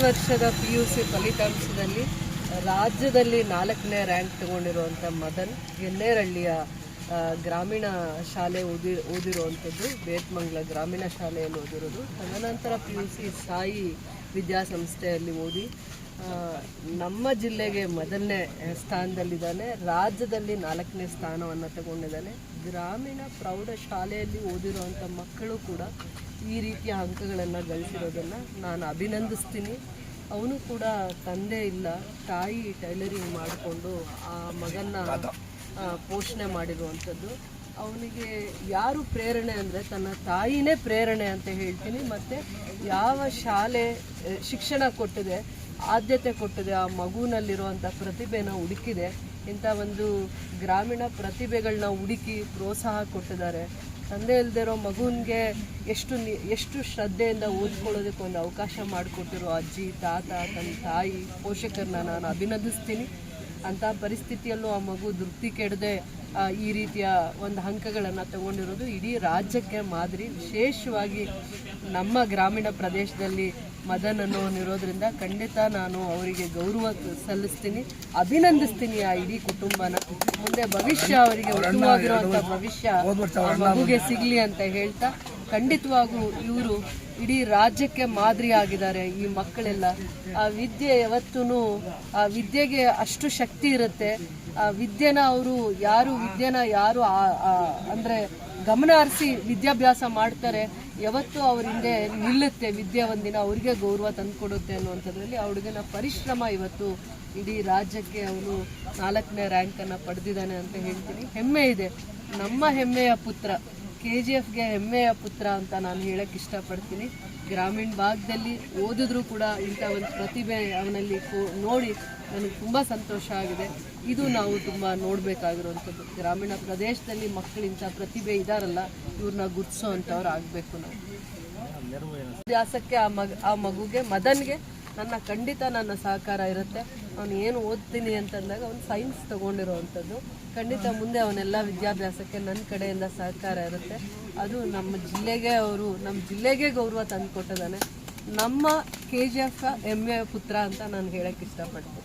ವರ್ಷದ PUC ಫಲಿತಾಂಶದಲ್ಲಿ ರಾಜ್ಯದಲ್ಲಿ 4ನೇ ರ್ಯಾಂಕ್ ತಗೊಂಡಿರುವಂಥ ಮದನ್ ಗೆನ್ನೇರಹಳ್ಳಿಯ ಗ್ರಾಮೀಣ ಶಾಲೆ ಓದಿರುವಂಥದ್ದು, ಬೇತ್ಮಂಗ್ಲ ಗ್ರಾಮೀಣ ಶಾಲೆಯಲ್ಲಿ ಓದಿರೋದು. ತದನಂತರ PUC ಸಾಯಿ ವಿದ್ಯಾಸಂಸ್ಥೆಯಲ್ಲಿ ಓದಿ ನಮ್ಮ ಜಿಲ್ಲೆಗೆ ಮೊದಲನೇ ಸ್ಥಾನದಲ್ಲಿದ್ದಾನೆ. ರಾಜ್ಯದಲ್ಲಿ 4ನೇ ಸ್ಥಾನವನ್ನು ತಗೊಂಡಿದ್ದಾನೆ. ಗ್ರಾಮೀಣ ಪ್ರೌಢಶಾಲೆಯಲ್ಲಿ ಓದಿರುವಂಥ ಮಕ್ಕಳು ಕೂಡ ಈ ರೀತಿಯ ಅಂಕಗಳನ್ನು ಗಳಿಸಿರೋದನ್ನು ನಾನು ಅಭಿನಂದಿಸ್ತೀನಿ. ಅವನು ಕೂಡ ತಂದೆ ಇಲ್ಲ, ತಾಯಿ ಟೈಲರಿಂಗ್ ಮಾಡಿಕೊಂಡು ಆ ಮಗನ್ನ ಪೋಷಣೆ ಮಾಡಿರುವಂಥದ್ದು. ಅವನಿಗೆ ಯಾರು ಪ್ರೇರಣೆ ಅಂದರೆ ತನ್ನ ತಾಯಿನೇ ಪ್ರೇರಣೆ ಅಂತ ಹೇಳ್ತೀನಿ. ಮತ್ತು ಯಾವ ಶಾಲೆ ಶಿಕ್ಷಣ ಕೊಟ್ಟಿದೆ, ಆದ್ಯತೆ ಕೊಟ್ಟಿದೆ, ಆ ಮಗುವಿನಲ್ಲಿರುವಂಥ ಪ್ರತಿಭೆನ ಹುಡುಕಿದೆ, ಇಂಥ ಒಂದು ಗ್ರಾಮೀಣ ಪ್ರತಿಭೆಗಳನ್ನ ಹುಡುಕಿ ಪ್ರೋತ್ಸಾಹ ಕೊಟ್ಟಿದ್ದಾರೆ. ತಂದೆ ಇಲ್ಲದಿರೋ ಮಗುವಿಗೆ ಎಷ್ಟು ಶ್ರದ್ಧೆಯಿಂದ ಓದ್ಕೊಳ್ಳೋದಕ್ಕೆ ಒಂದು ಅವಕಾಶ ಮಾಡಿಕೊಟ್ಟಿರೋ ಅಜ್ಜಿ, ತಾತ, ತನ್ನ ತಾಯಿ, ಪೋಷಕರನ್ನ ನಾನು ಅಭಿನಂದಿಸ್ತೀನಿ. ಅಂಥ ಪರಿಸ್ಥಿತಿಯಲ್ಲೂ ಆ ಮಗು ತೃಪ್ತಿ ಕೆಡದೆ ಈ ರೀತಿಯ ಒಂದು ಅಂಕಗಳನ್ನು ತಗೊಂಡಿರೋದು ಇಡೀ ರಾಜ್ಯಕ್ಕೆ ಮಾದರಿ. ವಿಶೇಷವಾಗಿ ನಮ್ಮ ಗ್ರಾಮೀಣ ಪ್ರದೇಶದಲ್ಲಿ ಮದನ್ ಅನ್ನೋನಿರೋದ್ರಿಂದ ಖಂಡಿತ ನಾನು ಅವರಿಗೆ ಗೌರವ ಸಲ್ಲಿಸ್ತೀನಿ, ಅಭಿನಂದಿಸ್ತೀನಿ ಆ ಇಡೀ ಕುಟುಂಬನ. ಮುಂದೆ ಭವಿಷ್ಯ ಅವರಿಗೆ ಉತ್ತಮವಾಗಿರುವಂಥ ಭವಿಷ್ಯ ಮಗುಗೆ ಸಿಗಲಿ ಅಂತ ಹೇಳ್ತಾ, ಖಂಡಿತವಾಗೂ ಇವರು ಇಡೀ ರಾಜ್ಯಕ್ಕೆ ಮಾದರಿ ಆಗಿದ್ದಾರೆ. ಈ ಮಕ್ಕಳೆಲ್ಲ ಆ ವಿದ್ಯೆ ಯಾವತ್ತೂ ಆ ವಿದ್ಯೆಗೆ ಅಷ್ಟು ಶಕ್ತಿ ಇರುತ್ತೆ. ಆ ವಿದ್ಯೆನ ಯಾರು ಅಂದರೆ ಗಮನ ಹರಿಸಿ ವಿದ್ಯಾಭ್ಯಾಸ ಮಾಡ್ತಾರೆ, ಯಾವತ್ತೂ ಅವ್ರ ಹಿಂದೆ ನಿಲ್ಲುತ್ತೆ. ವಿದ್ಯೆ ಒಂದಿನ ಅವ್ರಿಗೆ ಗೌರವ ತಂದುಕೊಡುತ್ತೆ ಅನ್ನುವಂಥದ್ರಲ್ಲಿ ಆ ಹುಡುಗನ ಪರಿಶ್ರಮ ಇವತ್ತು ಇಡೀ ರಾಜ್ಯಕ್ಕೆ ಅವನು 4ನೇ ರ್ಯಾಂಕನ್ನು ಪಡೆದಿದ್ದಾನೆ ಅಂತ ಹೇಳ್ತೀನಿ. ಹೆಮ್ಮೆ ಇದೆ. ನಮ್ಮ ಹೆಮ್ಮೆಯ ಪುತ್ರ, KGFಗೆ ಹೆಮ್ಮೆಯ ಪುತ್ರ ಅಂತ ನಾನು ಹೇಳಕ್ಕೆ ಇಷ್ಟಪಡ್ತೀನಿ. ಗ್ರಾಮೀಣ ಭಾಗದಲ್ಲಿ ಓದಿದ್ರೂ ಕೂಡ ಇಂಥ ಒಂದು ಪ್ರತಿಭೆ ಅವನಲ್ಲಿ ನೋಡಿ ನನಗೆ ತುಂಬ ಸಂತೋಷ ಆಗಿದೆ. ಇದು ನಾವು ತುಂಬ ನೋಡಬೇಕಾಗಿರುವಂಥದ್ದು. ಗ್ರಾಮೀಣ ಪ್ರದೇಶದಲ್ಲಿ ಮಕ್ಕಳು ಇಂಥ ಪ್ರತಿಭೆ ಇದ್ದಾರಲ್ಲ, ಇವ್ರನ್ನ ಗುರ್ತಿಸೋ ಅಂಥವ್ರು ಆಗಬೇಕು. ನಾವು ವಿದ್ಯಾಸಕ್ಕೆ ಆ ಮಗುಗೆ ಮದನ್ಗೆ ಖಂಡಿತ ನನ್ನ ಸಹಕಾರ ಇರುತ್ತೆ. ಅವನು ಏನು ಓದ್ತೀನಿ ಅಂತಂದಾಗ ಅವನು ಸೈನ್ಸ್ ತೊಗೊಂಡಿರೋವಂಥದ್ದು. ಖಂಡಿತ ಮುಂದೆ ಅವನೆಲ್ಲ ವಿದ್ಯಾಭ್ಯಾಸಕ್ಕೆ ನನ್ನ ಕಡೆಯಿಂದ ಸಹಕಾರ ಇರುತ್ತೆ. ಅದು ನಮ್ಮ ಜಿಲ್ಲೆಗೆ ಗೌರವ ತಂದು ಕೊಟ್ಟಿದ್ದಾನೆ. ನಮ್ಮ KGF ಹೆಮ್ಮೆಯ ಪುತ್ರ ಅಂತ ನಾನು ಹೇಳಕ್ಕೆ ಇಷ್ಟಪಡ್ತೀನಿ.